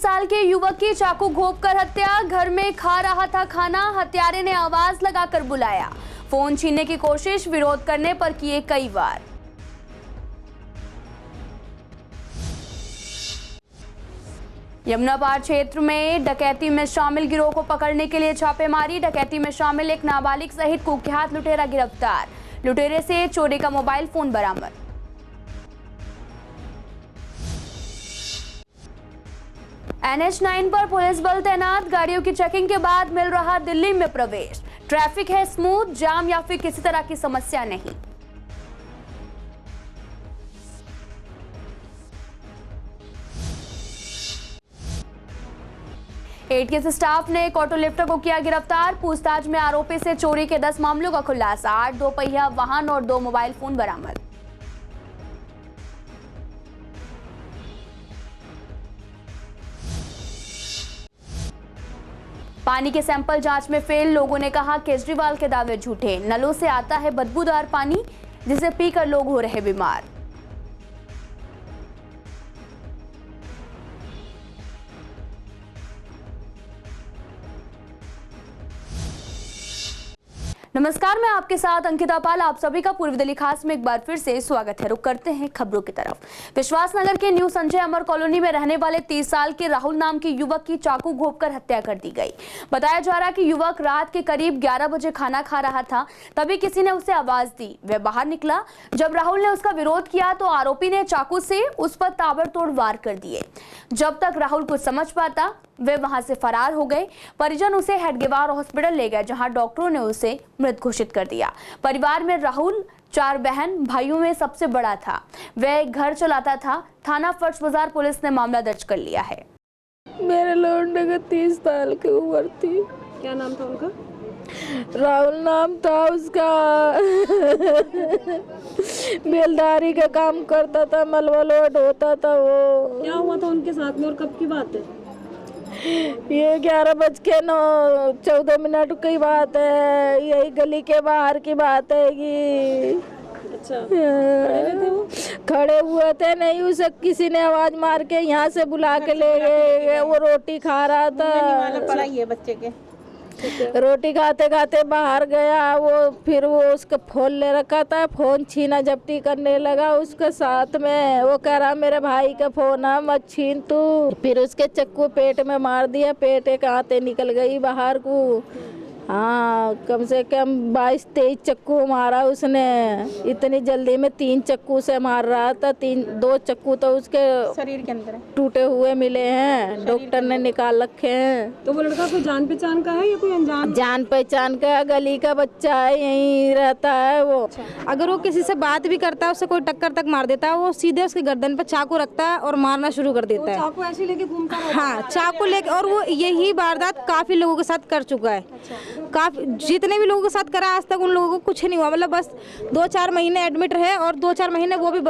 30 साल के युवक की चाकू घोंपकर हत्या। घर में खा रहा था खाना, हत्यारे ने आवाज लगाकर बुलाया। फोन छीनने की कोशिश, विरोध करने पर किए कई वार। यमुना पार क्षेत्र में डकैती में शामिल गिरोह को पकड़ने के लिए छापेमारी। डकैती में शामिल एक नाबालिग सहित कुख्यात लुटेरा गिरफ्तार। लुटेरे से चोरी का मोबाइल फोन बरामद। NH9 पर पुलिस बल तैनात। गाड़ियों की चेकिंग के बाद मिल रहा दिल्ली में प्रवेश। ट्रैफिक है स्मूथ, जाम या फिर किसी तरह की समस्या नहीं। एटीएस स्टाफ ने एक ऑटो लिफ्टर को किया गिरफ्तार। पूछताछ में आरोपी से चोरी के 10 मामलों का खुलासा। 8 दोपहिया वाहन और 2 मोबाइल फोन बरामद। पानी के सैंपल जांच में फेल। लोगों ने कहा केजरीवाल के दावे झूठे। नलों से आता है बदबूदार पानी, जिसे पीकर लोग हो रहे बीमार। नमस्कार, मैं आपके साथ अंकिता पाल। आप सभी का पूर्वी दिल्ली खास में एक बार फिर से स्वागत है। रुक करते हैं खबरों की तरफ। विश्वासनगर के न्यू संजय अमर कॉलोनी में रहने वाले 30 साल के राहुल नाम के युवक की चाकू घोंपकर हत्या कर दी गई। बताया जा रहा है कि युवक रात के करीब 11 बजे खाना खा रहा था, तभी किसी ने उसे आवाज दी। वह बाहर निकला। जब राहुल ने उसका विरोध किया तो आरोपी ने चाकू से उस पर ताबड़तोड़ वार कर दिए। जब तक राहुल कुछ समझ पाता, वे वहां से फरार हो गए। परिजन उसे हेडगेवार हॉस्पिटल ले गए, जहां डॉक्टरों ने उसे मृत घोषित कर दिया। परिवार में राहुल 4 बहन भाइयों में सबसे बड़ा था। वह घर चलाता था। थाना फर्श बाजार पुलिस ने मामला दर्ज कर लिया है। मेरे लौंडे का 30 साल की उम्र थी। क्या नाम था उनका? राहुल नाम था उसका। बेलदारी का काम करता था, मलबा लोड होता था वो। क्या हुआ था उनके साथ में और कब की बात है? ये 11:14 की बात है। यही गली के बाहर की बात है कि अच्छा, खड़े थे वो? खड़े हुए थे नहीं, उसे किसी ने आवाज मार के यहाँ से बुला के ले गए। वो रोटी खा रहा था। पढ़ाई है बच्चे के। रोटी खाते खाते बाहर गया वो। फिर वो उसका फोन ले रखा था, फोन छीना झपटी करने लगा उसके साथ में। वो कह रहा मेरे भाई का फोन है, मत छीन तू। फिर उसके चक्कू पेट में मार दिया। पेट एक आते निकल गई बाहर को। हाँ, कम से कम 22-23 चक्कू मारा उसने। इतनी जल्दी में 3 चक्कू से मार रहा था। 2 चक्कू तो उसके शरीर के अंदर टूटे हुए मिले हैं, डॉक्टर ने निकाल रखे हैं। तो वो लड़का कोई जान पहचान का है या कोई अनजान? जान पहचान का, गली का बच्चा है, यहीं रहता है वो। अगर वो किसी से बात भी करता है, उसे कोई टक्कर तक मार देता है, वो सीधे उसके गर्दन पर चाकू रखता है और मारना शुरू कर देता है। चाकू ऐसे लेके घूमता है? हाँ, चाकू लेके। और वो यही वारदात काफी लोगों के साथ कर चुका है। काफी जितने भी लोगों के साथ करा आज तक उन लोगों को कुछ नहीं हुआ। मतलब बस 2-4 महीने एडमिट रहे और 2-4 महीने वो भी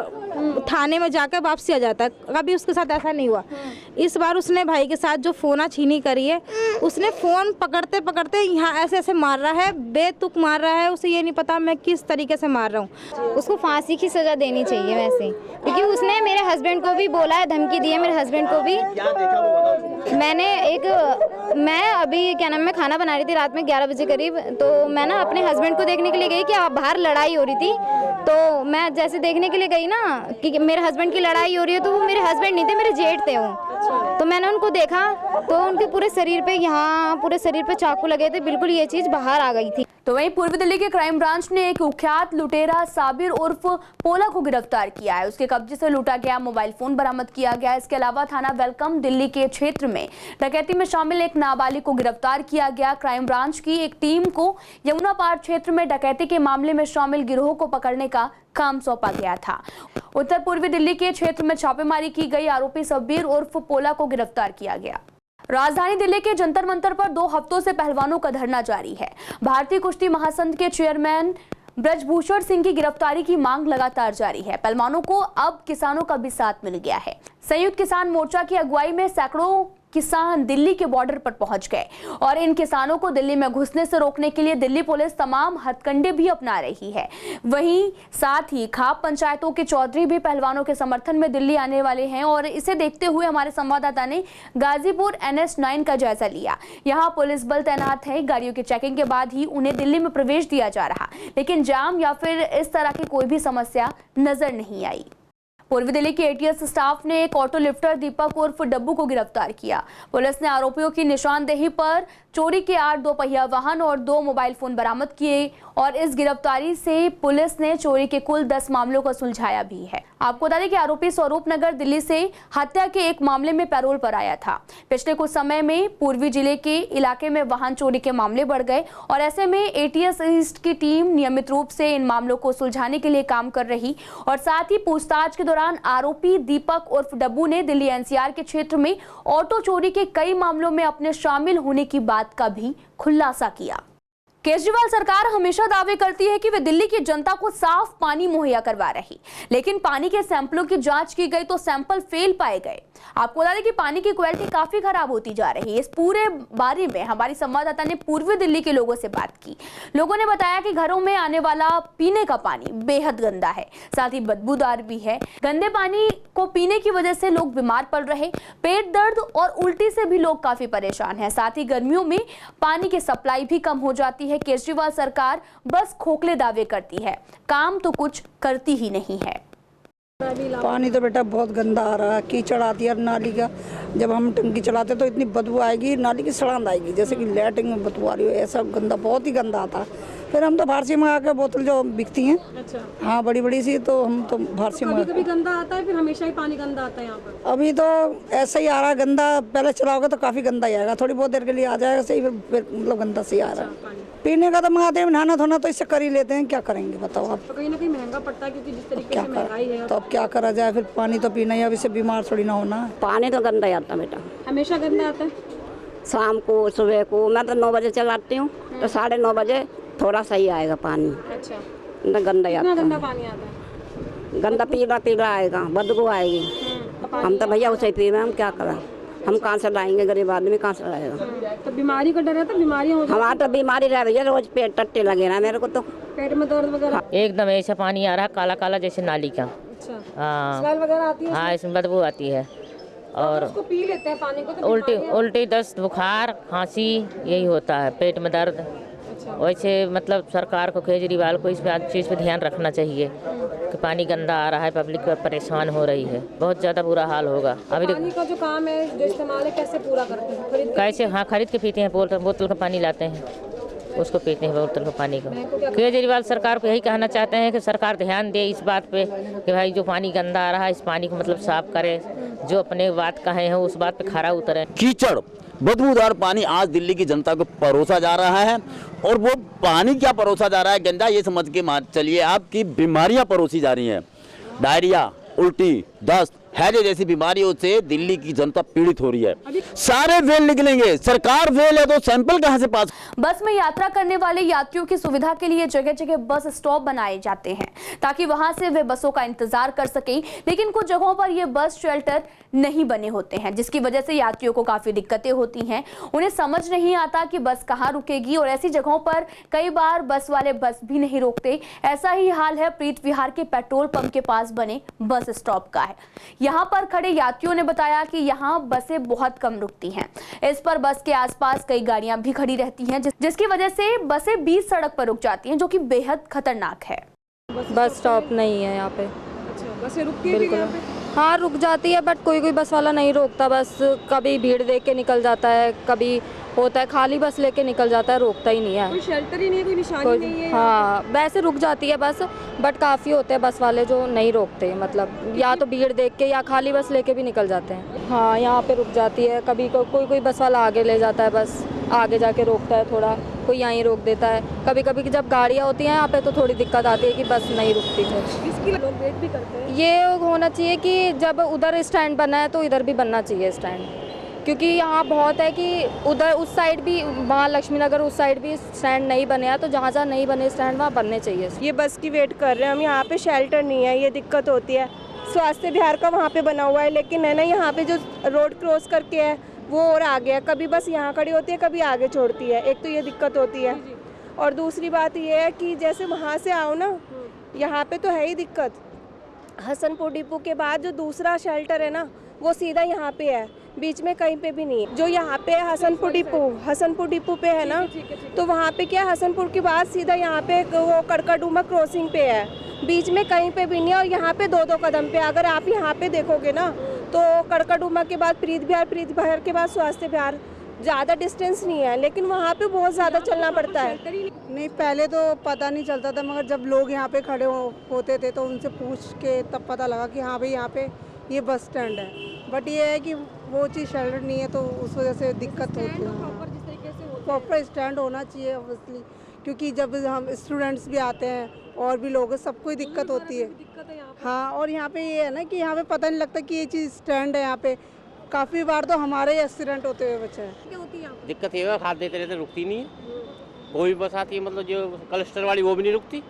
थाने में जाकर वापसी आ जाता है। कभी उसके साथ ऐसा नहीं हुआ। इस बार उसने भाई के साथ जो फोना छीनी करी है, उसने फोन पकड़ते पकड़ते यहाँ ऐसे ऐसे मार रहा है, बेतुक मार रहा है। उसे ये नहीं पता मैं किस तरीके से मार रहा हूँ। उसको फांसी की सजा देनी चाहिए वैसे, क्योंकि उसने मेरे हस्बैंड को भी बोला है, धमकी दी है मेरे हस्बैंड को भी। मैं अभी क्या नाम, मैं खाना बना रही थी रात में 11 बजे करीब। तो मैं ना अपने हस्बैंड को देखने के लिए गई कि बाहर लड़ाई हो रही थी। तो मैं जैसे देखने के लिए गई ना कि मेरे हस्बैंड की लड़ाई हो रही है, तो वो मेरे हस्बैंड नहीं थे, मेरे जेठ थे वो। तो मैंने उनको देखा तो उनके पूरे शरीर पे चाकू लगे थे। बिल्कुल ये चीज बाहर आ गई थी। तो वहीं पूर्वी दिल्ली के क्राइम ब्रांच ने एक कुख्यात लुटेरा साबिर उर्फ पोला को गिरफ्तार किया है। उसके कब्जे से लूटा गया मोबाइल फोन बरामद किया गया। इसके अलावा थाना वेलकम दिल्ली के क्षेत्र में डकैती में शामिल एक नाबालिग को गिरफ्तार किया गया। क्राइम ब्रांच की एक टीम को यमुना पार क्षेत्र में डकैती के मामले में शामिल गिरोह को पकड़ने का काम सौंपा गया था। उत्तर पूर्वी दिल्ली के क्षेत्र में छापेमारी की गई। आरोपी साबिर उर्फ पोला को गिरफ्तार किया गया। राजधानी दिल्ली के जंतर मंतर पर 2 हफ्तों से पहलवानों का धरना जारी है। भारतीय कुश्ती महासंघ के चेयरमैन ब्रजभूषण सिंह की गिरफ्तारी की मांग लगातार जारी है। पहलवानों को अब किसानों का भी साथ मिल गया है। संयुक्त किसान मोर्चा की अगुवाई में सैकड़ों किसान दिल्ली के बॉर्डर पर पहुंच गए और इन किसानों को दिल्ली में घुसने से रोकने के लिए दिल्ली पुलिस तमाम हथकंडे भी अपना रही है। वहीं साथ ही खाप पंचायतों के चौधरी भी पहलवानों के समर्थन में दिल्ली आने वाले हैं और इसे देखते हुए हमारे संवाददाता ने गाजीपुर NH9 का जायजा लिया। यहां पुलिस बल तैनात है। गाड़ियों की चेकिंग के बाद ही उन्हें दिल्ली में प्रवेश दिया जा रहा, लेकिन जाम या फिर इस तरह की कोई भी समस्या नजर नहीं आई। पूर्वी दिल्ली के ATS स्टाफ ने एक ऑटो लिफ्टर दीपक उर्फ डब्बू को गिरफ्तार किया। पुलिस ने आरोपियों की निशानदेही पर चोरी के 8 दोपहिया वाहन और 2 मोबाइल फोन बरामद किए और इस गिरफ्तारी से पुलिस ने चोरी के कुल 10 मामलों को सुलझाया भी है। आपको बता दें कि आरोपी स्वरूप नगर दिल्ली से हत्या के एक मामले में पैरोल पर आया था। पिछले कुछ समय में पूर्वी जिले के इलाके में वाहन चोरी के मामले बढ़ गए और ऐसे में ATS ईस्ट की टीम नियमित रूप से इन मामलों को सुलझाने के लिए काम कर रही और साथ ही पूछताछ के दौरान आरोपी दीपक उर्फ डब्बू ने दिल्ली NCR के क्षेत्र में ऑटो चोरी के कई मामलों में अपने शामिल होने की बात का भी खुलासा किया। केजरीवाल सरकार हमेशा दावे करती है कि वे दिल्ली की जनता को साफ पानी मुहैया करवा रही, लेकिन पानी के सैंपलों की जांच की गई तो सैंपल फेल पाए गए। आपको बता दें कि पानी की क्वालिटी काफी खराब होती जा रही है। इस पूरे बारे में हमारी संवाददाता ने पूर्वी दिल्ली के लोगों से बात की। लोगों ने बताया कि घरों में आने वाला पीने का पानी बेहद गंदा है, साथ ही बदबूदार भी है। गंदे पानी को पीने की वजह से लोग बीमार पड़ रहे, पेट दर्द और उल्टी से भी लोग काफी परेशान हैं। साथ ही गर्मियों में पानी की सप्लाई भी कम हो जाती है। केजरीवाल सरकार बस खोखले दावे करती है, काम तो कुछ करती ही नहीं है। पानी तो बेटा बहुत गंदा आ रहा है, कीचड़ आती है नाली का। जब हम टंकी चलाते तो इतनी बदबू आएगी, नाली की सड़ांध आएगी, जैसे कि लैट्रिन में बदबू आ रही हो, ऐसा गंदा, बहुत ही गंदा आता है। फिर हम तो फारसी मंगा के बोतल जो बिकती हैं, अच्छा, हाँ बड़ी बड़ी सी, तो हम तो फारसी मंगा। कभी गंदा आता है, फिर हमेशा ही पानी गंदा आता है यहाँ पर? अभी तो ऐसा ही आ रहा है गंदा। पहले चलाओगे तो काफ़ी गंदा ही आएगा, थोड़ी बहुत देर के लिए आ जाएगा सही, फिर मतलब गंदा से ही आ रहा है। पीने का तो मंगाते हैं, नहाना धोना तो इससे कर ही लेते हैं, क्या करेंगे बताओ आप। तो कहीं ना कहीं महंगा पड़ता है, क्योंकि जिस तरीके से महंगाई है। तो अब क्या करा जाए, फिर पानी तो पीना ही, अब इससे बीमार थोड़ी ना होना। पानी तो गंदा ही आता बेटा, हमेशा गंदा आता है। शाम को सुबह को। मैं तो 9 बजे चलाती हूँ तो 9:30 बजे थोड़ा सही आएगा पानी। अच्छा, तो गंदा ही आता गंदा है, पानी आता है, गंदा पीला पीला आएगा, बदबू आएगी। हम तो भैया उसे ही पी रहे हैं, हम क्या करें, हम कहाँ से लाएंगे, गरीब आदमी कहाँ से लाएगा। तो बीमारी का डर है, तो बीमारियाँ हो हमारा तो बीमारी रह रही है, रोज पेट टट्टे लगे ना मेरे को, तो पेट में दर्द वगैरह। एकदम ऐसा पानी आ रहा है काला काला जैसे नाली का। अच्छा, हाँ स्मेल वगैरह आती है? हाँ, इसमें बदबू आती है और उसको पी लेते हैं पानी को तो उल्टी दस्त बुखार खांसी यही होता है, पेट में दर्द। वैसे मतलब सरकार को, केजरीवाल को इस चीज़ पे ध्यान रखना चाहिए कि पानी गंदा आ रहा है, पब्लिक परेशान हो रही है, बहुत ज़्यादा बुरा हाल होगा। अभी पानी का जो काम है, जो इस्तेमाल है, कैसे पूरा करते हैं? खरीद कैसे, हाँ खरीद के पीते हैं, बोतल का पानी लाते हैं, उसको पीते हैं, बोतल का पानी को। केजरीवाल सरकार को यही कहना चाहते हैं कि सरकार ध्यान दे इस बात पे कि भाई जो पानी गंदा आ रहा है, इस पानी को मतलब साफ करे, जो अपने बात कहे हैं उस बात पे खरा उतरे। कीचड़ बदबूदार पानी आज दिल्ली की जनता को परोसा जा रहा है, और वो पानी क्या परोसा जा रहा है गंदा, ये समझ के चलिए आपकी बीमारियां परोसी जा रही हैं। डायरिया, उल्टी, दस्त, हैजे जैसी बीमारियों से दिल्ली की जनता पीड़ित हो रही है। सारे फेल निकलेंगे, सरकार फेल है तो सैंपल कहां से पास। बस में यात्रा करने वाले यात्रियों की सुविधा के लिए जगह जगह बस स्टॉप बनाए जाते हैं ताकि वहां से वे बसों का इंतजार कर सकें, लेकिन कुछ जगहों पर ये बस शेल्टर नहीं बने होते हैं, जिसकी वजह से यात्रियों को काफी दिक्कतें होती हैं। उन्हें समझ नहीं आता कि बस कहाँ रुकेगी और ऐसी जगहों पर कई बार बस वाले बस भी नहीं रोकते। ऐसा ही हाल है प्रीत विहार के पेट्रोल पंप के पास बने बस स्टॉप का है। यहाँ पर खड़े यात्रियों ने बताया कि यहाँ बसें बहुत कम रुकती हैं। इस पर बस के आसपास कई गाड़ियां भी खड़ी रहती हैं, जिसकी वजह से बसें बीच सड़क पर रुक जाती हैं, जो कि बेहद खतरनाक है। बस स्टॉप नहीं है यहाँ पे। अच्छा, बसें रुकती है यहाँ पे? हाँ रुक जाती है, बट कोई बस वाला नहीं रोकता। बस कभी भीड़ देख के निकल जाता है, कभी होता है खाली बस लेके निकल जाता है, रोकता ही नहीं है। कोई शेल्टर ही नहीं है, कोई निशानी नहीं है? हाँ वैसे रुक जाती है बस, बट काफ़ी होते हैं बस वाले जो नहीं रोकते, मतलब या तो भीड़ देख के या खाली बस लेके भी निकल जाते हैं। हाँ यहाँ पे रुक जाती है, कभी कोई बस वाला आगे ले जाता है, बस आगे जाके रोकता है, थोड़ा कोई यहीं रोक देता है। कभी कभी जब गाड़ियाँ होती हैं यहाँ पे तो थोड़ी दिक्कत आती है कि बस नहीं रुकती है। इसकी लोग वेट भी करते हैं। ये होना चाहिए कि जब उधर स्टैंड बना है तो इधर भी बनना चाहिए स्टैंड, क्योंकि यहाँ बहुत है कि उधर उस साइड भी, वहाँ लक्ष्मी नगर उस साइड भी स्टैंड नहीं बने हैं, तो जहाँ जहाँ नहीं बने स्टैंड वहाँ बनने चाहिए। ये बस की वेट कर रहे हैं हम, यहाँ पे शेल्टर नहीं है, ये दिक्कत होती है। स्वास्थ्य विहार का वहाँ पे बना हुआ है, लेकिन है ना यहाँ पे जो रोड क्रॉस करके है वो और आगे है, कभी बस यहाँ खड़ी होती है, कभी आगे छोड़ती है। एक तो ये दिक्कत होती है, और दूसरी बात ये है कि जैसे वहाँ से आओ ना, यहाँ पे तो है ही दिक्कत। हसनपुर डिपो के बाद जो दूसरा शेल्टर है ना, वो सीधा यहाँ पे है, बीच में कहीं पे भी नहीं है। जो यहाँ पे है हसनपुर डिपो पे है ना, तो वहाँ पे क्या, हसनपुर के बाद सीधा यहाँ पे वो कड़कड़डूमा क्रॉसिंग पे है, बीच में कहीं पे भी नहीं है। और यहाँ पे 2-2 कदम पे, अगर आप यहाँ पे देखोगे ना, तो कड़कड़डूमा के बाद प्रीत बिहार के बाद स्वास्थ्य बिहार, ज़्यादा डिस्टेंस नहीं है, लेकिन वहाँ पे बहुत ज़्यादा चलना पड़ता है। नहीं, पहले तो पता नहीं चलता था, मगर जब लोग यहाँ पे खड़े होते थे तो उनसे पूछ के तब पता लगा कि हाँ भाई यहाँ पे ये बस स्टैंड है। बट ये है कि वो चीज़ शेल्टर नहीं है, तो उस वजह से दिक्कत होती है। प्रॉपर स्टैंड होना चाहिए ऑब्वियसली, क्योंकि जब हम स्टूडेंट्स भी आते हैं और भी लोग, सबको ही दिक्कत होती है। हाँ, और यहाँ पे ये है ना कि यहाँ पे पता नहीं लगता कि ये चीज़ स्टैंड है। यहाँ पे काफ़ी बार तो हमारे ही एक्सीडेंट होते हुए बचे हैं। दिक्कत ये है, हाथ देते रहते रुकती नहीं है। कोई भी बस आती है, मतलब जो क्लस्टर वाली, वो भी नहीं रुकती।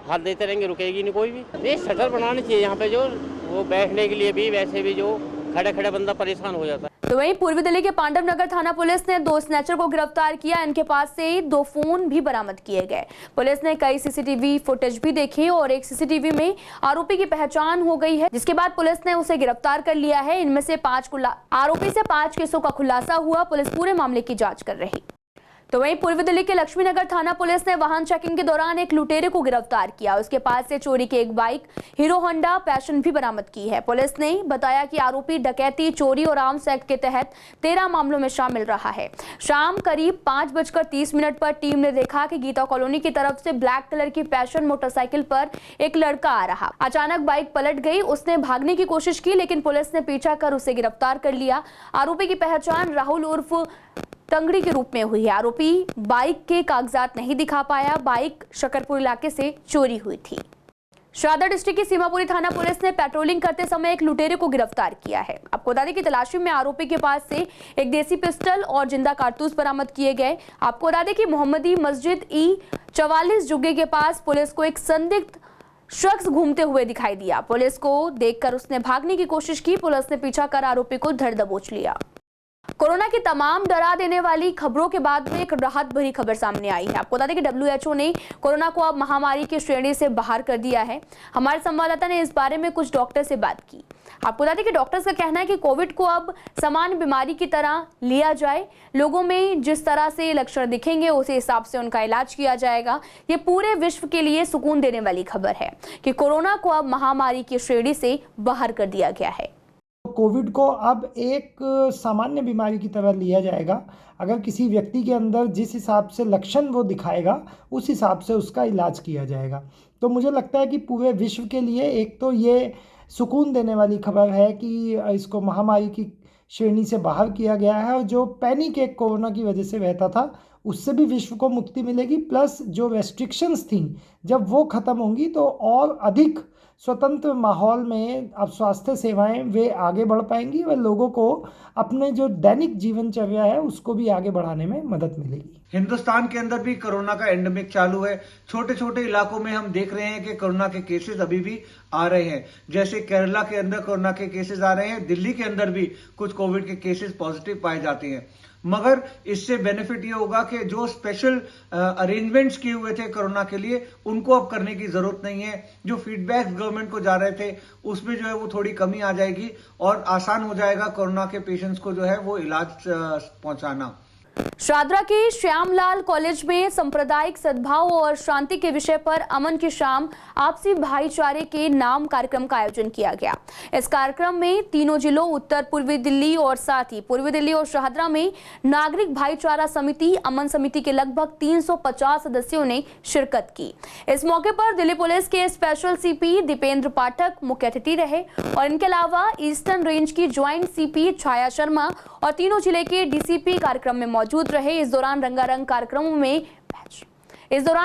हाथ देते रहेंगे, रुकेगी नहीं कोई भी। नहीं, शटर बनानी चाहिए यहाँ पे, जो वो बैठने के लिए भी, वैसे भी जो खड़े बंदा परेशान हो जाता है। तो वहीं पूर्वी दिल्ली के पांडव नगर थाना पुलिस ने 2 स्नैचर को गिरफ्तार किया। इनके पास से 2 फोन भी बरामद किए गए। पुलिस ने कई सीसीटीवी फुटेज भी देखे और एक सीसीटीवी में आरोपी की पहचान हो गई है, जिसके बाद पुलिस ने उसे गिरफ्तार कर लिया है। इनमें से आरोपी से 5 केसों का खुलासा हुआ। पुलिस पूरे मामले की जाँच कर रही। तो वहीं पूर्वी दिल्ली के लक्ष्मी नगर थाना पुलिस ने वाहन चेकिंग के दौरान एक लुटेरे को गिरफ्तार किया। उसके पास से चोरी की एक बाइक हीरो होंडा पैशन भी बरामद की है। पुलिस ने बताया कि आरोपी डकैती, चोरी और आर्म्स एक्ट के तहत 13 मामलों में शामिल रहा है। शाम करीब 5:30 पर टीम ने देखा कि गीता कॉलोनी की तरफ से ब्लैक कलर की पैशन मोटरसाइकिल पर एक लड़का आ रहा। अचानक बाइक पलट गई। उसने भागने की कोशिश की, लेकिन पुलिस ने पीछा कर उसे गिरफ्तार कर लिया। आरोपी की पहचान राहुल उर्फ तंगड़ी के रूप में हुई है। आरोपी बाइक के कागजात नहीं दिखा पाया। बाइक शकरपुर इलाके से चोरी हुई थी। शारदा डिस्ट्रिक्ट की सीमापुरी थाना पुलिस ने पेट्रोलिंग करते समय एक लुटेरे को गिरफ्तार किया है। आपको बता दें कि तलाशी में आरोपी के पास से एक देसी पिस्टल और जिंदा कारतूस बरामद किए गए। आपको बता दें कि मोहम्मदी मस्जिद E44 जुग्गे के पास पुलिस को एक संदिग्ध शख्स घूमते हुए दिखाई दिया। पुलिस को देखकर उसने भागने की कोशिश की। पुलिस ने पीछा कर आरोपी को धर दबोच लिया। कोरोना की तमाम डरा देने वाली खबरों के बाद में एक राहत भरी खबर सामने आई है। आपको बता दें कि WHO ने कोरोना को अब महामारी की श्रेणी से बाहर कर दिया है। हमारे संवाददाता ने इस बारे में कुछ डॉक्टर से बात की। आपको बता दें कि डॉक्टर्स का कहना है कि कोविड को अब सामान्य बीमारी की तरह लिया जाए। लोगों में जिस तरह से लक्षण दिखेंगे उसी हिसाब से उनका इलाज किया जाएगा। ये पूरे विश्व के लिए सुकून देने वाली खबर है कि कोरोना को अब महामारी की श्रेणी से बाहर कर दिया गया है। कोविड को अब एक सामान्य बीमारी की तरह लिया जाएगा। अगर किसी व्यक्ति के अंदर जिस हिसाब से लक्षण वो दिखाएगा, उस हिसाब से उसका इलाज किया जाएगा। तो मुझे लगता है कि पूरे विश्व के लिए एक तो ये सुकून देने वाली खबर है कि इसको महामारी की श्रेणी से बाहर किया गया है, और जो पैनिक एक कोरोना की वजह से रहता था उससे भी विश्व को मुक्ति मिलेगी। प्लस जो रेस्ट्रिक्शंस थी, जब वो ख़त्म होंगी तो और अधिक स्वतंत्र माहौल में अब स्वास्थ्य सेवाएं वे आगे बढ़ पाएंगी और लोगों को अपने जो दैनिक जीवनचर्या है उसको भी आगे बढ़ाने में मदद मिलेगी। हिंदुस्तान के अंदर भी कोरोना का एंडेमिक चालू है। छोटे छोटे इलाकों में हम देख रहे हैं कि कोरोना के केसेस अभी भी आ रहे हैं। जैसे केरला के अंदर कोरोना के केसेस आ रहे हैं, दिल्ली के अंदर भी कुछ कोविड के केसेस पॉजिटिव पाए जाते हैं। मगर इससे बेनिफिट ये होगा कि जो स्पेशल अरेंजमेंट्स किए हुए थे कोरोना के लिए, उनको अब करने की जरूरत नहीं है। जो फीडबैक गवर्नमेंट को जा रहे थे उसमें जो है वो थोड़ी कमी आ जाएगी और आसान हो जाएगा कोरोना के पेशेंट्स को जो है वो इलाज पहुंचाना। शादरा के श्यामलाल कॉलेज में सांप्रदायिक सद्भाव और शांति के विषय पर अमन की शाम आपसी भाईचारे के नाम कार्यक्रम का आयोजन किया गया। इस कार्यक्रम में तीनों जिलों उत्तर पूर्वी दिल्ली और साथ ही पूर्वी दिल्ली और शाहदरा में नागरिक भाईचारा समिति, अमन समिति के लगभग 350 सदस्यों ने शिरकत की। इस मौके पर दिल्ली पुलिस के स्पेशल CP दीपेंद्र पाठक मुख्य अतिथि रहे और इनके अलावा ईस्टर्न रेंज की ज्वाइंट CP छाया शर्मा और तीनों जिले के DCP कार्यक्रम में मौजूद रहे। इस दौरान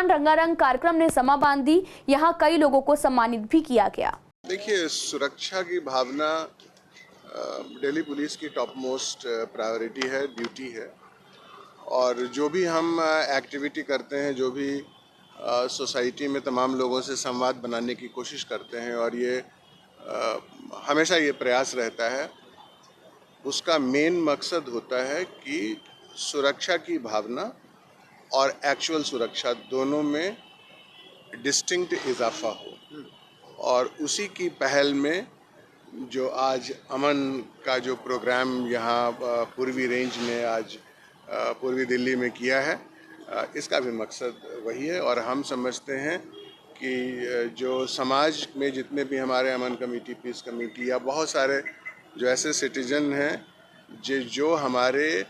रंगारंग कार्यक्रम ने समा बांधी। यहाँ कई लोगों को सम्मानित भी किया गया। देखिए, सुरक्षा की भावना दिल्ली पुलिस की टॉप मोस्ट प्रायोरिटी है, ड्यूटी है। और जो भी हम एक्टिविटी करते हैं, जो भी सोसाइटी में तमाम लोगों से संवाद बनाने की कोशिश करते हैं, और ये हमेशा ये प्रयास रहता है उसका मेन मकसद होता है कि सुरक्षा की भावना और एक्चुअल सुरक्षा दोनों में डिस्टिंक्ट इजाफा हो, और उसी की पहल में जो आज अमन का जो प्रोग्राम यहाँ पूर्वी रेंज ने आज पूर्वी दिल्ली में किया है, इसका भी मकसद वही है। और हम समझते हैं कि जो समाज में जितने भी हमारे अमन कमेटी, पीस कमेटी या बहुत सारे जो ऐसे सिटीजन हैं जो हमारे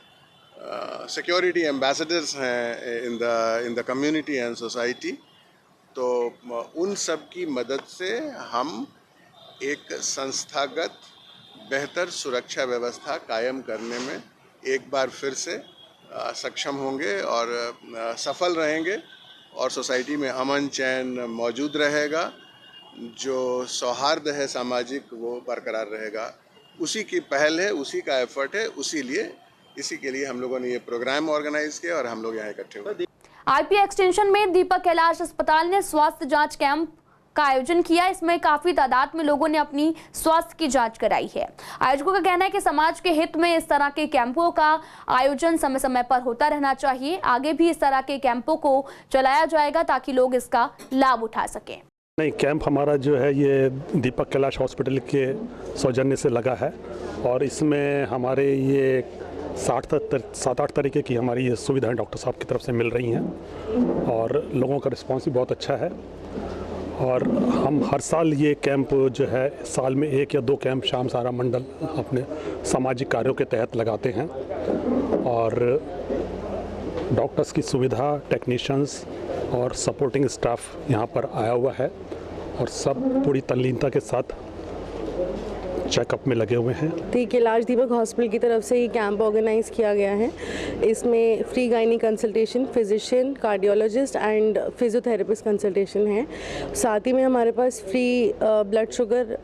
सिक्योरिटी एम्बेसडर्स हैं in the community and society, तो उन सब की मदद से हम एक संस्थागत बेहतर सुरक्षा व्यवस्था कायम करने में एक बार फिर से सक्षम होंगे और सफल रहेंगे, और सोसाइटी में अमन चैन मौजूद रहेगा। जो सौहार्द है सामाजिक वो बरकरार रहेगा। उसी की पहल है, उसी का एफर्ट है, इसी के लिए हम लोगों ने ये प्रोग्राम ऑर्गेनाइज किया और हम लोग यहाँ इकट्ठे हुए। आईपी एक्सटेंशन में दीपक कैलाश अस्पताल ने स्वास्थ्य जांच कैंप का आयोजन किया। इसमें काफी तादाद में लोगों ने अपनी स्वास्थ्य की जांच कराई है। आयोजकों का कहना है कि समाज के हित में इस तरह के कैंपों का आयोजन समय समय पर होता रहना चाहिए। आगे भी इस तरह के कैंपों को चलाया जाएगा ताकि लोग इसका लाभ उठा सकें। नहीं, कैंप हमारा जो है ये दीपक कैलाश हॉस्पिटल के सौजन्य से लगा है, और इसमें हमारे ये 7-8 तरीके की हमारी ये सुविधाएं डॉक्टर साहब की तरफ से मिल रही हैं, और लोगों का रिस्पांस भी बहुत अच्छा है। और हम हर साल ये कैंप जो है साल में 1 या 2 कैंप शाम सारा मंडल अपने सामाजिक कार्यों के तहत लगाते हैं, और डॉक्टर्स की सुविधा, टेक्नीशियंस और सपोर्टिंग स्टाफ यहाँ पर आया हुआ है, और सब पूरी तल्लीनता के साथ चेकअप में लगे हुए हैं। कैलाश दीपक हॉस्पिटल की तरफ से ये कैंप ऑर्गेनाइज किया गया है। इसमें free gynae consultation, physician, cardiologist and physiotherapist consultation है। साथ ही में हमारे पास free blood sugar,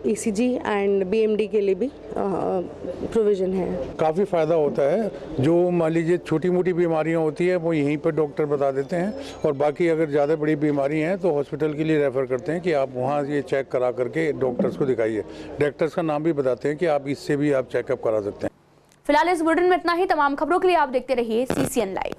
ECG and BMD के लिए भी प्रोविज़न है। काफ़ी फ़ायदा होता है। जो मान लीजिए छोटी मोटी बीमारियां होती है वो यहीं पर डॉक्टर बता देते हैं, और बाकी अगर ज़्यादा बड़ी बीमारी हैं तो हॉस्पिटल के लिए रेफ़र करते हैं कि आप वहाँ ये चेक करा करके डॉक्टर्स को दिखाइए। डॉक्टर्स का नाम भी बताते हैं कि आप इससे भी आप चेकअप करा सकते हैं। फिलहाल इस बुलेटिन में इतना ही। तमाम खबरों के लिए आप देखते रहिए CCN लाइव।